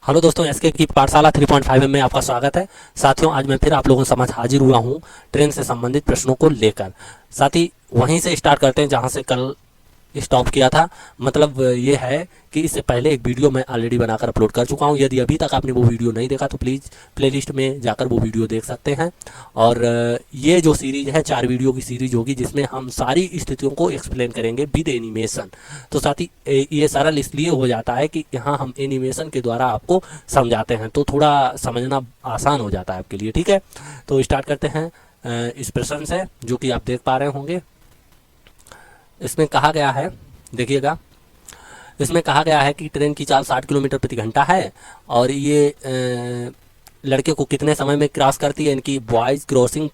Hello दोस्तों, SK की पाठशाला 3.5 में आपका स्वागत है। साथियों, आज मैं फिर आप लोगों के समक्ष हाजिर हुआ हूँ ट्रेन से संबंधित प्रश्नों को लेकर। साथ ही वहीं से स्टार्ट करते हैं जहाँ से कल स्टॉप किया था। मतलब ये है कि इससे पहले एक वीडियो मैं ऑलरेडी बनाकर अपलोड कर चुका हूँ। यदि अभी तक आपने वो वीडियो नहीं देखा तो प्लीज़ प्लेलिस्ट में जाकर वो वीडियो देख सकते हैं। और ये जो सीरीज है 4 वीडियो की सीरीज होगी जिसमें हम सारी स्थितियों को एक्सप्लेन करेंगे विद एनिमेशन। तो साथ ही ये सरल इसलिए हो जाता है कि यहाँ हम एनिमेशन के द्वारा आपको समझाते हैं, तो थोड़ा समझना आसान हो जाता है आपके लिए। ठीक है, तो स्टार्ट करते हैं इस प्रश्न से जो कि आप देख पा रहे होंगे। इसमें कहा गया है, देखिएगा, इसमें कहा गया है कि ट्रेन की चाल 60 किलोमीटर प्रति घंटा है और ये लड़के को कितने समय में क्रॉस करती है। इनकी बॉय क्रॉसिंग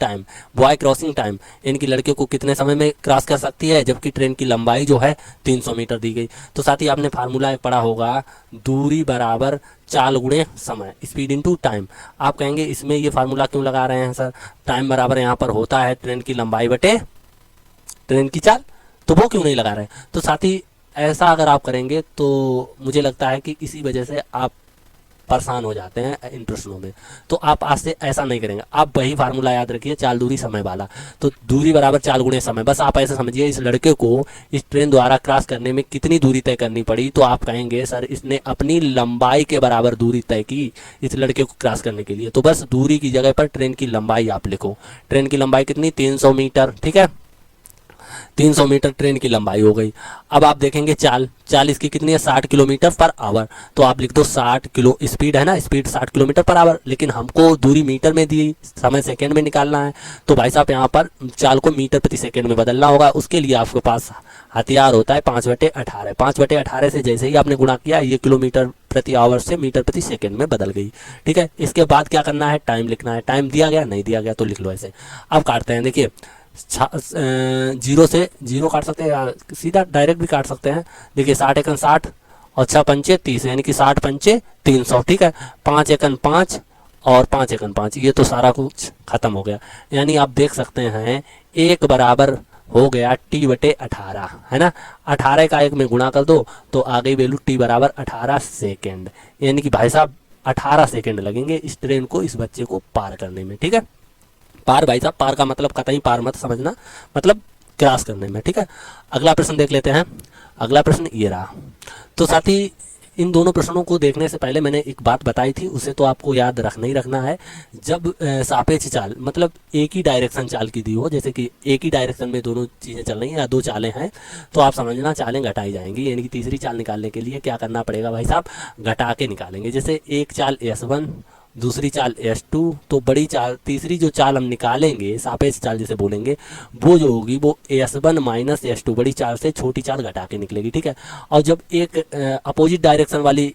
टाइम इनकी लड़के को कितने समय में क्रॉस कर सकती है, जबकि ट्रेन की लंबाई जो है 300 मीटर दी गई। तो साथ ही आपने फार्मूला एक पढ़ा होगा, दूरी बराबर चाल गुणे समय, स्पीड इनटू टाइम। आप कहेंगे इसमें ये फार्मूला क्यों लगा रहे हैं सर, टाइम बराबर यहाँ पर होता है ट्रेन की लंबाई बटे ट्रेन की चाल, तो वो क्यों नहीं लगा रहे। तो साथ ही ऐसा अगर आप करेंगे तो मुझे लगता है कि इसी वजह से आप परेशान हो जाते हैं इन प्रश्नों में। तो आप आज से ऐसा नहीं करेंगे, आप वही फार्मूला याद रखिए, चाल दूरी समय वाला। तो दूरी बराबर चाल गुणे समय, बस आप ऐसे समझिए इस लड़के को इस ट्रेन द्वारा क्रॉस करने में कितनी दूरी तय करनी पड़ी। तो आप कहेंगे सर इसने अपनी लंबाई के बराबर दूरी तय की इस लड़के को क्रॉस करने के लिए। तो बस दूरी की जगह पर ट्रेन की लंबाई आप लिखो। ट्रेन की लंबाई कितनी, 300 मीटर। ठीक है, 300 मीटर ट्रेन की लंबाई हो गई। अब आप देखेंगे चाल इसकी कितनी है, 60 किलोमीटर पर आवर। तो आप लिख दो 60 किलो, स्पीड है ना, स्पीड 60 किलोमीटर पर आवर, लेकिन हमको दूरी मीटर में दी, समय सेकंड में निकालना है। तो भाई साहब यहाँ पर चाल को मीटर प्रति सेकंड में बदलना होगा। उसके लिए आपके पास हथियार होता है 5/18। 5/18 से जैसे ही आपने गुणा किया, ये किलोमीटर प्रति आवर से मीटर प्रति सेकंड में बदल गई। ठीक है, इसके बाद क्या करना है, टाइम लिखना है। टाइम दिया गया, नहीं दिया गया तो लिख लो ऐसे। अब काटते हैं, देखिए जीरो से जीरो काट सकते हैं या सीधा डायरेक्ट भी काट सकते हैं। देखिए 60 एकन 60 और 6 पंचे 30, यानी कि 60 पंचे 300। ठीक है, 5 एकन 5 और 5 एकन 5, ये तो सारा कुछ खत्म हो गया। यानी आप देख सकते हैं एक बराबर हो गया t/18, है ना। 18 का 1 में गुणा कर दो तो आ गई वैल्यू t बराबर 18 सेकेंड। यानी कि भाई साहब 18 सेकेंड लगेंगे इस ट्रेन को, इस बच्चे को पार करने में। ठीक है, पार भाई साहब, पार का मतलब कतई पार मत समझना, मतलब क्रॉस करने में। ठीक है, अगला प्रश्न देख लेते हैं। अगला प्रश्न ये रहा। तो साथ ही इन दोनों प्रश्नों को देखने से पहले मैंने एक बात बताई थी, उसे तो आपको याद रखना ही रखना है। जब सापेक्ष चाल, मतलब एक ही डायरेक्शन चाल की दी हो, जैसे कि एक ही डायरेक्शन में दोनों चीज़ें चल रही हैं या दो चालें हैं, तो आप समझना चालें घटाई जाएंगी। यानी कि तीसरी चाल निकालने के लिए क्या करना पड़ेगा भाई साहब, घटा के निकालेंगे। जैसे एक चाल S1, दूसरी चाल S2, तो बड़ी चाल, तीसरी जो चाल हम निकालेंगे, सापेक्ष चाल जिसे बोलेंगे, वो जो होगी वो S1 माइनस S2, बड़ी चाल से छोटी चाल घटा के निकलेगी। ठीक है, और जब एक अपोजिट डायरेक्शन वाली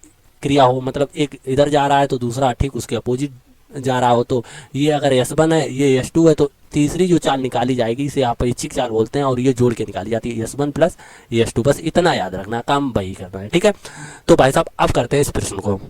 क्रिया हो, मतलब एक इधर जा रहा है तो दूसरा ठीक उसके अपोजिट जा रहा हो, तो ये अगर S1 है, ये S2 है, तो तीसरी जो चाल निकाली जाएगी इसे आप ऐच्छिक चाल बोलते हैं, और ये जोड़ के निकाली जाती है S1 प्लस S2। बस इतना याद रखना, काम वही करना है। ठीक है, तो भाई साहब अब करते हैं इस प्रश्न को।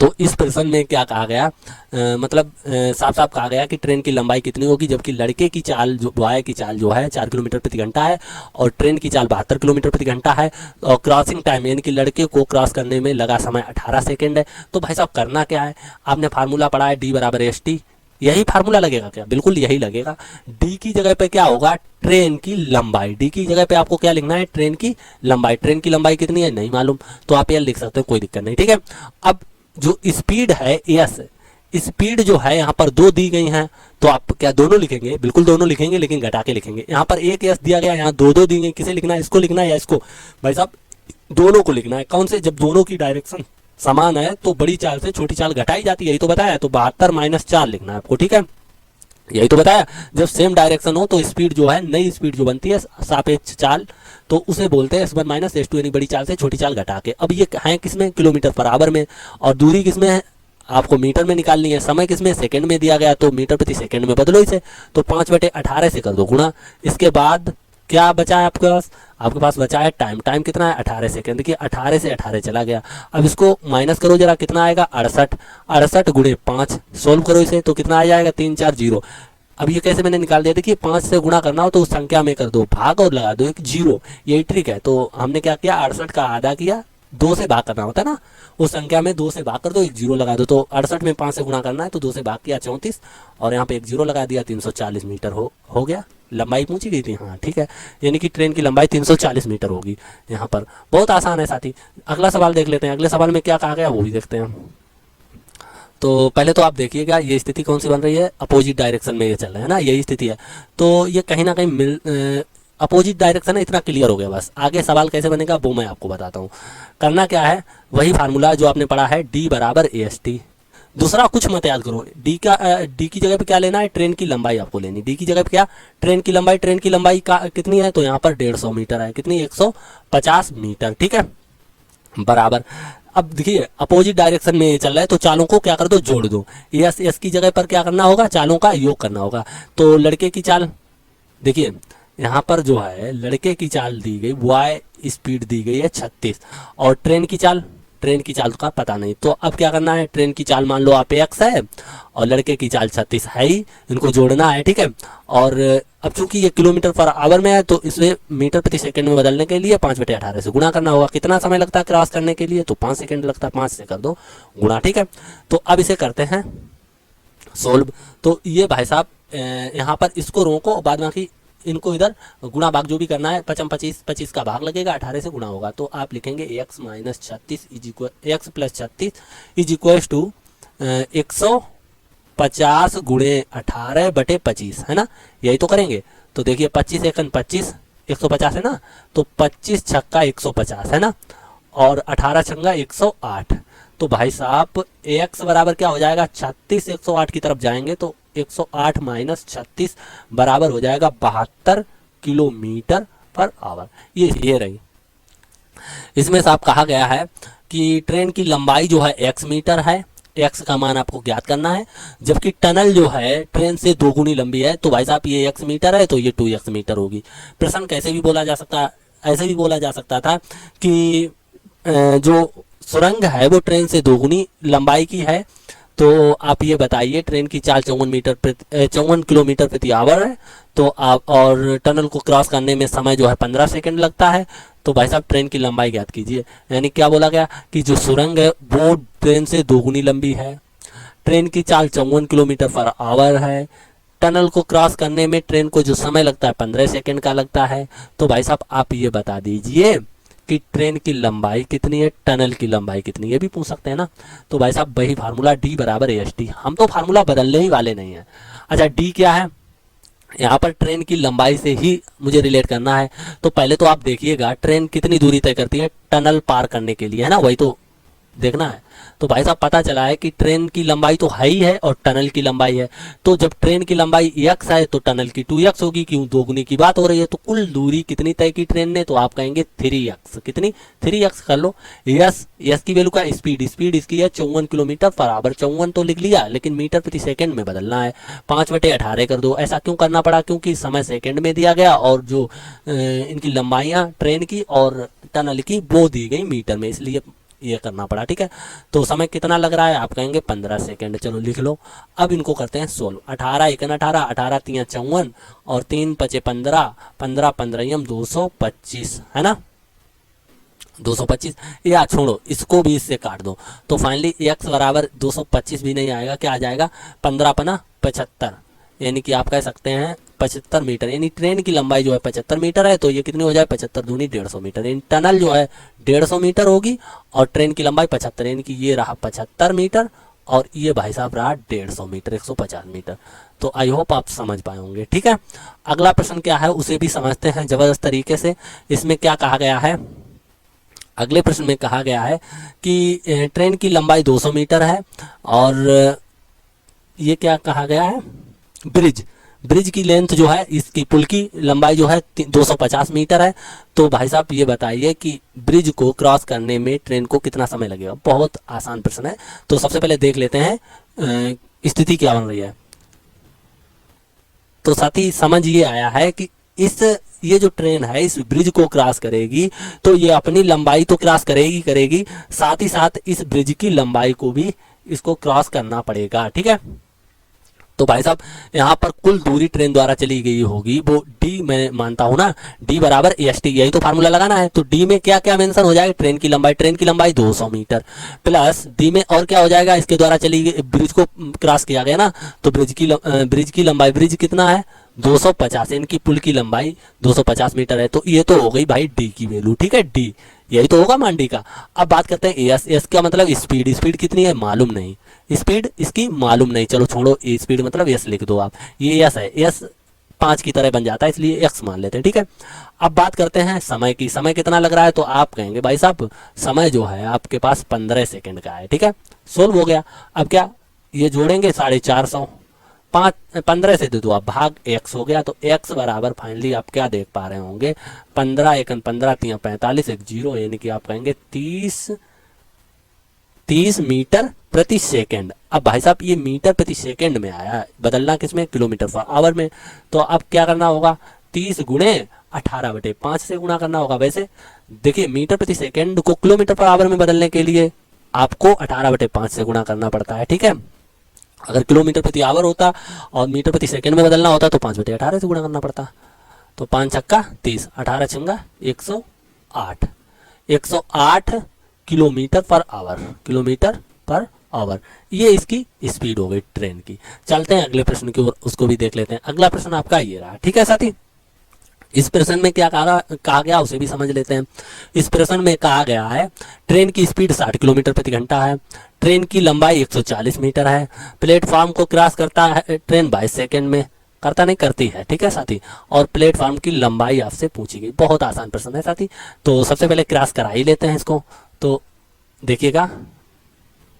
तो इस प्रश्न में क्या कहा गया, मतलब साफ साफ कहा गया कि ट्रेन की लंबाई कितनी होगी, जबकि लड़के की चाल जो बॉय की चाल जो है 4 किलोमीटर प्रति घंटा है और ट्रेन की चाल 72 किलोमीटर प्रति घंटा है, और क्रॉसिंग टाइम यानी कि लड़के को क्रॉस करने में लगा समय 18 सेकेंड है। तो भाई साहब करना क्या है, आपने फार्मूला पढ़ा है D बराबर ST, यही फार्मूला लगेगा क्या, बिल्कुल यही लगेगा। डी की जगह पे क्या होगा, ट्रेन की लंबाई। डी की जगह पे आपको क्या लिखना है, ट्रेन की लंबाई। ट्रेन की लंबाई कितनी है नहीं मालूम, तो आप ये लिख सकते हो, कोई दिक्कत नहीं। ठीक है, अब जो स्पीड है एस, स्पीड जो है यहाँ पर 2 दी गई हैं, तो आप क्या दोनों लिखेंगे, बिल्कुल दोनों लिखेंगे, लेकिन घटा के लिखेंगे। यहाँ पर एक एस दिया गया, यहाँ 2 दी गई, किसे लिखना है, इसको लिखना है या इसको, भाई साहब दोनों को लिखना है। कौन से, जब दोनों की डायरेक्शन समान है तो बड़ी चाल से छोटी चाल घटाई जाती है, यही तो बताया। तो 72 माइनस 4 लिखना है आपको। ठीक है, यही तो बताया। जब सेम डायरेक्शन हो तो स्पीड जो है, नई स्पीड जो बनती है सापेक्ष चाल, तो उसे बोलते हैं S1 माइनस S2, यानी बड़ी चाल से छोटी चाल घटा के। अब ये है किसमें, किलोमीटर पर आवर में, और दूरी किसमें है, आपको मीटर में निकालनी है। समय किसमें, सेकंड में दिया गया, तो मीटर प्रति सेकंड में बदलो इसे। तो 5/18 से कर दो गुणा। इसके बाद क्या बचा है आपके पास, आपके पास बचा है टाइम। टाइम कितना है, 18 सेकंड। देखिए 18 से 18 चला गया। अब इसको माइनस करो जरा, कितना आएगा, 68। 68 गुणे 5, सोल्व करो इसे तो कितना आ जाएगा, 3 4 0। अब ये कैसे मैंने निकाल दिया, देखिए 5 से गुणा करना हो तो उस संख्या में कर दो भाग और लगा दो एक 0, यही ट्रिक है। तो हमने क्या किया, 68 का आधा किया 2 से भाग करना होता है ना, उस संख्या में 2 से भाग कर दो, एक जीरो लगा दो। तो 68 में 5 से गुणा करना है तो 2 से भाग किया 34 और यहाँ पे एक जीरो लगा दिया, 340 मीटर हो गया। लंबाई पूछी गई थी, हाँ ठीक है, यानी कि ट्रेन की लंबाई 340 मीटर होगी यहाँ पर। बहुत आसान है साथी। अगला सवाल देख लेते हैं, अगले सवाल में क्या कहा गया वो भी देखते हैं। तो पहले तो आप देखिएगा ये स्थिति कौन सी बन रही है, अपोजिट डायरेक्शन में ये चल रहा है ना, यही स्थिति है। तो ये कहीं ना कहीं अपोजिट डायरेक्शन है, इतना क्लियर हो गया। बस आगे सवाल कैसे बनेगा वो मैं आपको बताता हूँ। करना क्या है, वही फार्मूला जो आपने पढ़ा है, डी बराबर ए एस टी। दूसरा कुछ मत याद करो, डी की जगह पे क्या लेना है, ट्रेन की लंबाई आपको लेनी। डी की जगह पे क्या, ट्रेन की लंबाई। ट्रेन की लंबाई का कितनी है, तो यहाँ पर 150 मीटर है। कितनी, 150 मीटर, ठीक है, बराबर। अब देखिए अपोजिट डायरेक्शन में चल रहा है तो चालों को क्या कर दो, जोड़ दो। एस की जगह पर क्या करना होगा, चालों का योग करना होगा। तो लड़के की चाल देखिए, यहाँ पर जो है लड़के की चाल दी गई, वाई स्पीड दी गई है 36 और ट्रेन की चाल का पता नहीं। तो अब क्या करना है, ट्रेन की चाल मान लो आप x है और लड़के की चाल 36 है ही, इनको जोड़ना है, ठीक है। और अब चूंकि ये किलोमीटर पर आवर में है तो इसे मीटर प्रति सेकंड में बदलने के लिए 5/18 से गुणा करना होगा। कितना समय लगता है क्रॉस करने के लिए, तो 5 सेकंड लगता है, 5 से कर दो गुणा, ठीक है। तो अब इसे करते हैं सोल्व। तो ये भाई साहब यहाँ पर इसको रोको, बाद बाकी इनको इधर गुणा भाग जो भी करना है, 25 का भाग लगेगा, 18 से गुणा होगा। तो आप लिखेंगे x minus 36 x plus 36 is equal to 150 गुणे 18/25, है ना, यही तो करेंगे। तो देखिए 25 एकन 25, 150 है ना, तो 25 छक्का 150 है ना, और 18 छंगा 108। तो भाई साहब x बराबर क्या हो जाएगा, 36 108 की तरफ जाएंगे तो 108 माइनस 36 बराबर हो जाएगा 72 किलोमीटर पर आवर। ये रही। इसमें साहब कहा गया है कि ट्रेन की लंबाई जो है x मीटर है, x का मान आपको ज्ञात करना है, जबकि टनल जो है ट्रेन से 2 गुनी लंबी है। तो भाई साहब ये x मीटर है तो ये 2x मीटर होगी। प्रश्न कैसे भी बोला जा सकता, ऐसे भी बोला जा सकता था कि जो सुरंग है वो ट्रेन से 2 गुनी लंबाई की है। तो आप ये बताइए, ट्रेन की चाल 54 किलोमीटर प्रति आवर है, तो आप और टनल को क्रॉस करने में समय जो है 15 सेकंड लगता है। तो भाई साहब ट्रेन की लंबाई ज्ञात कीजिए। यानी क्या बोला गया कि जो सुरंग है वो ट्रेन से 2 गुनी लंबी है, ट्रेन की चाल 54 किलोमीटर पर आवर है, टनल को क्रॉस करने में ट्रेन को जो समय लगता है 15 सेकंड का लगता है। तो भाई साहब आप ये बता दीजिए कि ट्रेन की लंबाई कितनी है, टनल की लंबाई कितनी है, ये भी पूछ सकते हैं ना। तो भाई साहब वही फार्मूला डी बराबर एस टी, हम तो फार्मूला बदलने ही वाले नहीं है। अच्छा डी क्या है, यहाँ पर ट्रेन की लंबाई से ही मुझे रिलेट करना है। तो पहले तो आप देखिएगा ट्रेन कितनी दूरी तय करती है टनल पार करने के लिए, है ना, वही तो देखना है। तो भाई साहब पता चला है कि ट्रेन की लंबाई तो है ही है और टनल की लंबाई है। तो जब ट्रेन की लंबाई x है तो टनल की 2x होगी, क्यों, 2 गुनी की बात हो रही है। तो कुल दूरी कितनी तय की ट्रेन ने, तो आप कहेंगे 3x। कितनी, 3x कर लो। यस की वैल्यू का स्पीड इसकी है 54 किलोमीटर पर आवर। 54 तो लिख लिया, लेकिन मीटर प्रति सेकंड में बदलना है, 5/18 कर दो। ऐसा क्यों करना पड़ा, क्योंकि समय सेकंड में दिया गया और जो इनकी लंबाइयाँ ट्रेन की और टनल की वो दी गई मीटर में, इसलिए ये करना पड़ा, ठीक है। तो समय कितना लग रहा है, आप कहेंगे 15 सेकंड। चलो लिख लो। अब इनको करते हैं सोल्व। 18 एकन 18, 18 3 54 और 3 5 15, 15 15 225, है ना, 225। या छोड़ो, इसको भी इससे काट दो। तो फाइनली x बराबर 225 भी नहीं आएगा, क्या आ जाएगा, 15 पना 75, यानी कि आप कह सकते हैं 75 मीटर। यानी ट्रेन की लंबाई जो है 75 मीटर है, तो ये कितनी हो जाए, 75 दूनी 150 मीटर। यानी टनल जो है 150 मीटर होगी और ट्रेन की लंबाई 75, यानी कि ये रहा 75 मीटर और ये भाई साहब रहा 150 मीटर, 150 मीटर। तो आई होप आप समझ पाए होंगे, ठीक है। अगला प्रश्न क्या है उसे भी समझते हैं जबरदस्त तरीके से। इसमें क्या कहा गया है, अगले प्रश्न में कहा गया है कि ट्रेन की लंबाई 200 मीटर है और ये क्या कहा गया है, ब्रिज की लेंथ जो है, इसकी पुल की लंबाई जो है 250 मीटर है। तो भाई साहब ये बताइए कि ब्रिज को क्रॉस करने में ट्रेन को कितना समय लगेगा। बहुत आसान प्रश्न है। तो सबसे पहले देख लेते हैं स्थिति क्या बन रही है। तो साथी समझ ये आया है कि ये जो ट्रेन है इस ब्रिज को क्रॉस करेगी तो ये अपनी लंबाई तो क्रॉस करेगी, साथ ही साथ इस ब्रिज की लंबाई को भी इसको क्रॉस करना पड़ेगा, ठीक है। तो भाई साहब यहाँ पर कुल दूरी ट्रेन द्वारा चली गई होगी वो डी, मैं मानता हूँ ना, डी बराबर एस टी, यही तो फार्मूला लगाना है। तो डी में क्या क्या मेंशन हो जाएगा, ट्रेन की लंबाई 200 मीटर, प्लस डी में और क्या हो जाएगा, इसके द्वारा चली गई, ब्रिज को क्रॉस किया गया ना, तो ब्रिज की लंबाई, ब्रिज कितना है 250, इनकी पुल की लंबाई 250 मीटर है। तो ये तो हो गई भाई डी की वैल्यू, ठीक है, डी यही तो होगा मान डी का। अब बात करते हैं एस, एस का मतलब स्पीड, स्पीड कितनी है मालूम नहीं, स्पीड इसकी मालूम नहीं, चलो छोड़ो, स्पीड मतलब एस लिख दो आप, ये एस है, एस 5 की तरह बन जाता है इसलिए एक्स मान लेते हैं, ठीक है। अब बात करते हैं समय की, समय कितना लग रहा है, तो आप कहेंगे भाई साहब समय जो है आपके पास 15 सेकंड का है, ठीक है, सोल्व हो गया। अब क्या ये जोड़ेंगे 450, 15 से दे दो आप भाग एक्स हो गया, तो एक्स बराबर फाइनली आप क्या देख पा रहे होंगे, 15 एकन 15 3 45 एक जीरो, यानी कि आप कहेंगे 30 मीटर प्रति सेकंड। अब भाई साहब ये मीटर प्रति सेकंड में आया, बदलना किसमें, किलोमीटर पर आवर में। तो अब क्या करना होगा, 30 गुणे 18/5 से गुणा करना होगा। वैसे देखिए मीटर प्रति सेकंड को किलोमीटर पर आवर में बदलने के लिए आपको 18/5 से गुणा करना पड़ता है, ठीक है। अगर किलोमीटर प्रति आवर होता और मीटर प्रति सेकंड में बदलना होता तो 5/18 से गुणा करना पड़ता। तो 5 छक्का 30, 18 छंगा 108, 108 kilometre per hour, kilometre per hour, ये इसकी स्पीड हो गई ट्रेन की। चलते हैं अगले प्रश्न की ओर, उसको भी देख लेते हैं। अगला प्रश्न आपका ये रहा, ठीक है साथी। इस प्रश्न में क्या कहा गया उसे भी समझ लेते हैं। इस प्रश्न में कहा गया है ट्रेन की स्पीड 60 किलोमीटर प्रति घंटा है, ट्रेन की लंबाई 140 मीटर है, प्लेटफॉर्म को क्रॉस करता है ट्रेन 22 सेकंड में, करता नहीं करती है, ठीक है साथी, और प्लेटफॉर्म की लंबाई आपसे पूछी गई। बहुत आसान प्रश्न है साथी। तो सबसे पहले क्रॉस करा ही लेते हैं इसको। तो देखिएगा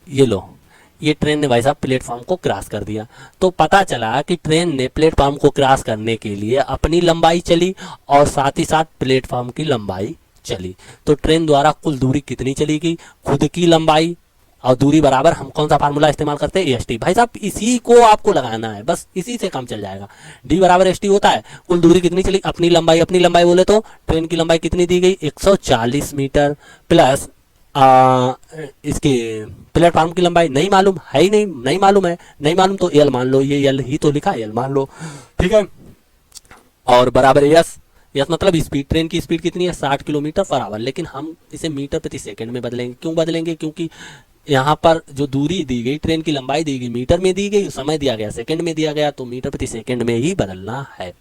ये लो, ये ट्रेन ने भाई साहब प्लेटफॉर्म को क्रॉस कर दिया, तो पता चला कि ट्रेन ने प्लेटफॉर्म को क्रॉस करने के लिए अपनी लंबाई चली और साथ ही साथ प्लेटफॉर्म की लंबाई चली। तो ट्रेन द्वारा कुल दूरी कितनी चली गई, खुद की लंबाई और दूरी बराबर, हम कौन सा फार्मूला इस्तेमाल करते हैं, एस टी। भाई साहब इसी को आपको लगाना है, बस इसी से काम चल जाएगा। डी बराबर एस टी होता है, कुल दूरी कितनी चली, अपनी लंबाई बोले तो ट्रेन की लंबाई कितनी दी गई 140 मीटर, प्लस इसके प्लेटफॉर्म की लंबाई नहीं मालूम है ही नहीं मालूम है, नहीं मालूम तो एल मान लो, ये एल ही तो लिखा है, एल मान लो, ठीक है। और बराबर एस, यस मतलब स्पीड, ट्रेन की स्पीड कितनी है 60 किलोमीटर पर आवर, लेकिन हम इसे मीटर प्रति सेकंड में बदलेंगे। क्यों बदलेंगे, क्योंकि यहाँ पर जो दूरी दी गई, ट्रेन की लंबाई दी गई मीटर में दी गई, समय दिया गया सेकंड में दिया गया, तो मीटर प्रति सेकंड में ही बदलना है।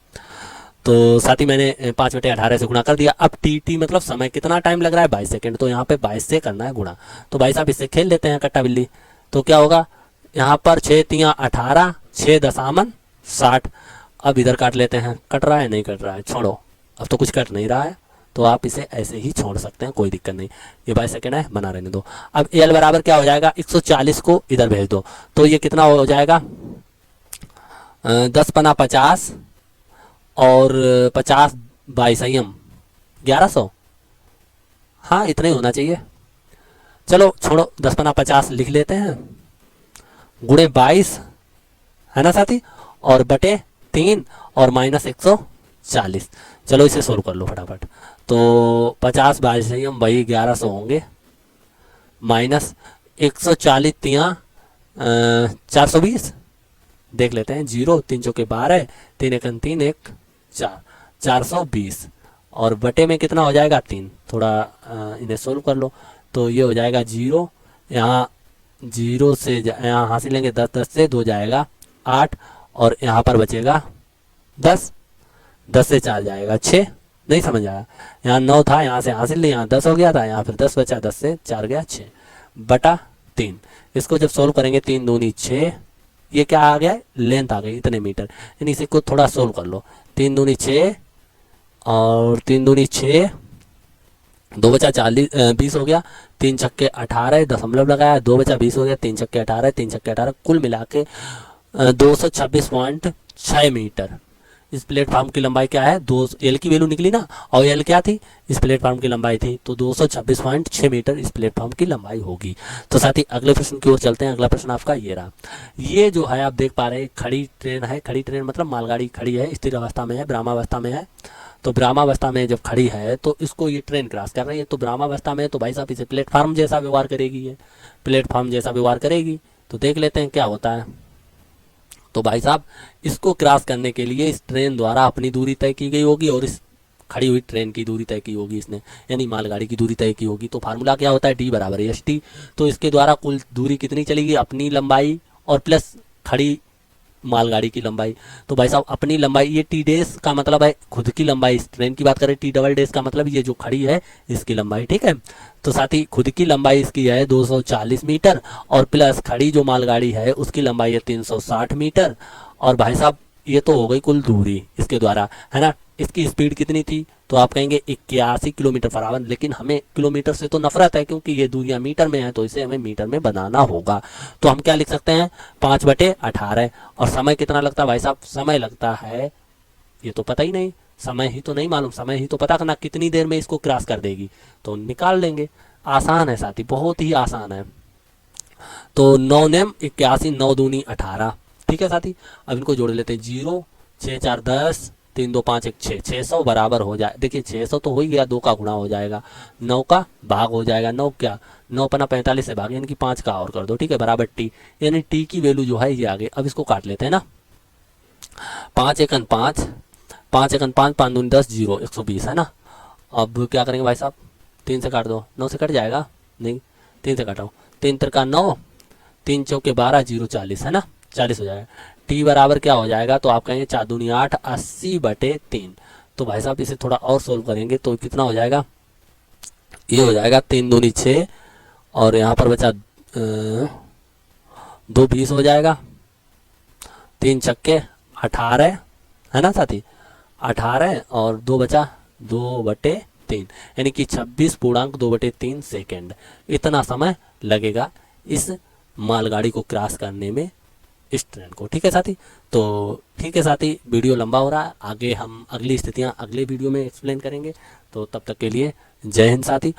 तो साथ ही मैंने 5/18 से गुणा कर दिया। अब टी मतलब समय कितना टाइम लग रहा है 22 सेकंड, तो यहाँ पे 22 से करना है गुणा। तो भाई साहब इससे खेल लेते हैं कट्टा बिल्ली। तो क्या होगा, यहाँ पर 6 3 18, 6 दशामन 60। अब इधर काट लेते हैं, कट रहा है नहीं कट रहा है, छोड़ो, अब तो कुछ कट नहीं रहा है, तो आप इसे ऐसे ही छोड़ सकते हैं, कोई दिक्कत नहीं। ये 22 सेकंड है, बना रहने दो। अब एल बराबर क्या हो जाएगा, 140 को इधर भेज दो, तो ये कितना हो जाएगा 10 पना 50 और 50 बाई संयम 1100, हाँ इतना ही होना चाहिए। चलो छोड़ो, 10 पना 50 लिख लेते हैं, गुणे 22 है ना साथी, और बटे 3 और माइनस 140। चलो इसे सोल्व कर लो फटाफट। तो 50 बाई संयम वही 1100 होंगे, माइनस 140 तिया 420, देख लेते हैं, 0 3 चौके 12, 3 एकन 3 1 4, 420, और बटे में कितना हो जाएगा 3, थोड़ा इन्हें सोल्व कर लो। तो ये हो जाएगा 0, यहाँ 0 से यहाँ हासिल लेंगे 10, 10 से 2 जाएगा 8, और यहाँ पर बचेगा 10, 10 से 4 जाएगा 6, नहीं समझ आया, यहाँ 9 था, यहाँ से हासिल ले, यहाँ 10 हो गया था, यहाँ फिर 10 बचा, 10 से 4 गया 6 बटा 3। इसको जब सोल्व करेंगे 3 दूनी 6, ये क्या आ गया है, लेंथ आ गई इतने मीटर, यानी इसे को थोड़ा सोल्व कर लो। 3 दूनी 6 और 3 दूनी 6, 2 बचा 20 हो गया, 3 छक्के 18 दशमलव लगाया, 2 बचा 20 हो गया, 3 छक्के 18, 3 छक्के 18, कुल मिला के 226.6 मीटर। इस प्लेटफॉर्म की लंबाई क्या है, 2 एल की वैल्यू निकली ना, और एल क्या थी, इस प्लेटफॉर्म की लंबाई थी, तो 226.6 मीटर इस प्लेटफॉर्म की लंबाई होगी। तो साथ ही अगले प्रश्न की ओर चलते हैं। अगला प्रश्न आपका ये रहा, ये जो है आप देख पा रहे हैं खड़ी ट्रेन है, खड़ी ट्रेन मतलब मालगाड़ी खड़ी है, स्थिर अवस्था में है, ब्रह्मावस्था में है। तो ब्रह्मावस्था में जब खड़ी है तो इसको ये ट्रेन क्रॉस कर रही है, तो ब्रह्मावस्था में तो भाई साहब इसे प्लेटफॉर्म जैसा व्यवहार करेगी, ये प्लेटफॉर्म जैसा व्यवहार करेगी। तो देख लेते हैं क्या होता है। तो भाई साहब इसको क्रॉस करने के लिए इस ट्रेन द्वारा अपनी दूरी तय की गई होगी और इस खड़ी हुई ट्रेन की दूरी तय की होगी इसने, यानी मालगाड़ी की दूरी तय की होगी। तो फार्मूला क्या होता है, डी बराबर एस टी। तो इसके द्वारा कुल दूरी कितनी चलेगी, अपनी लंबाई और प्लस खड़ी मालगाड़ी की लंबाई। तो भाई साहब अपनी लंबाई, ये टी डेस का मतलब है खुद की लंबाई, इस ट्रेन की बात करें टी डबल डेस का मतलब ये जो खड़ी है इसकी लंबाई, ठीक है। तो साथ ही खुद की लंबाई इसकी है 240 मीटर और प्लस खड़ी जो मालगाड़ी है उसकी लंबाई है 360 मीटर। और भाई साहब ये तो हो गई कुल दूरी इसके द्वारा, है ना। इसकी स्पीड कितनी थी, तो आप कहेंगे 81 किलोमीटर पर आवर, लेकिन हमें किलोमीटर से तो नफरत है क्योंकि ये दूरियां मीटर में है, तो इसे हमें मीटर में बनाना होगा। तो हम क्या लिख सकते हैं, 5/18। और समय कितना लगता है भाई साहब, समय लगता है, ये तो पता ही नहीं, समय ही तो नहीं मालूम, समय ही तो पता करना कितनी देर में इसको क्रॉस कर देगी, तो निकाल लेंगे। आसान है साथी, बहुत ही आसान है। तो 9 नेम 81, 9 दूनी 18, ठीक है साथी। अब इनको जोड़ लेते हैं, 0 6 4 10 3 2 5 1 6, 600 बराबर हो जाए, देखिए 600 तो हो ही गया, 2 का गुणा हो जाएगा, 9 का भाग हो जाएगा, 9 क्या 9 पना 45 से भाग, यानी कि 5 का और कर दो, ठीक है, बराबर टी, यानी टी की वैल्यू जो है ये आगे। अब इसको काट लेते हैं ना, 5 एकन 5, 5 एकन 5, 5 दूनी 10, 0 120 है ना। अब क्या करेंगे भाई साहब, 3 से काट दो, 9 से कट जाएगा, नहीं 3 से काटाओ, 3 3 9, 3 चौके 12, 0 40 है ना, 40 हो जाएगा। टी बराबर क्या हो जाएगा, तो आप कहेंगे 4 दूनी 8, 80/3। तो भाई साहब इसे थोड़ा और सोल्व करेंगे तो कितना हो जाएगा, ये हो जाएगा 3 दूनी 6 और यहाँ पर बचा 2 20 हो जाएगा, 3 छक्के 18 है ना साथी, 18 और 2 बचा 2/3, यानी कि 26.2/3 सेकेंड इतना समय लगेगा इस मालगाड़ी को क्रॉस करने में, इस ट्रेन को, ठीक है साथी। तो ठीक है साथी, वीडियो लंबा हो रहा है, आगे हम अगली स्थितियां अगले वीडियो में एक्सप्लेन करेंगे। तो तब तक के लिए जय हिंद साथी।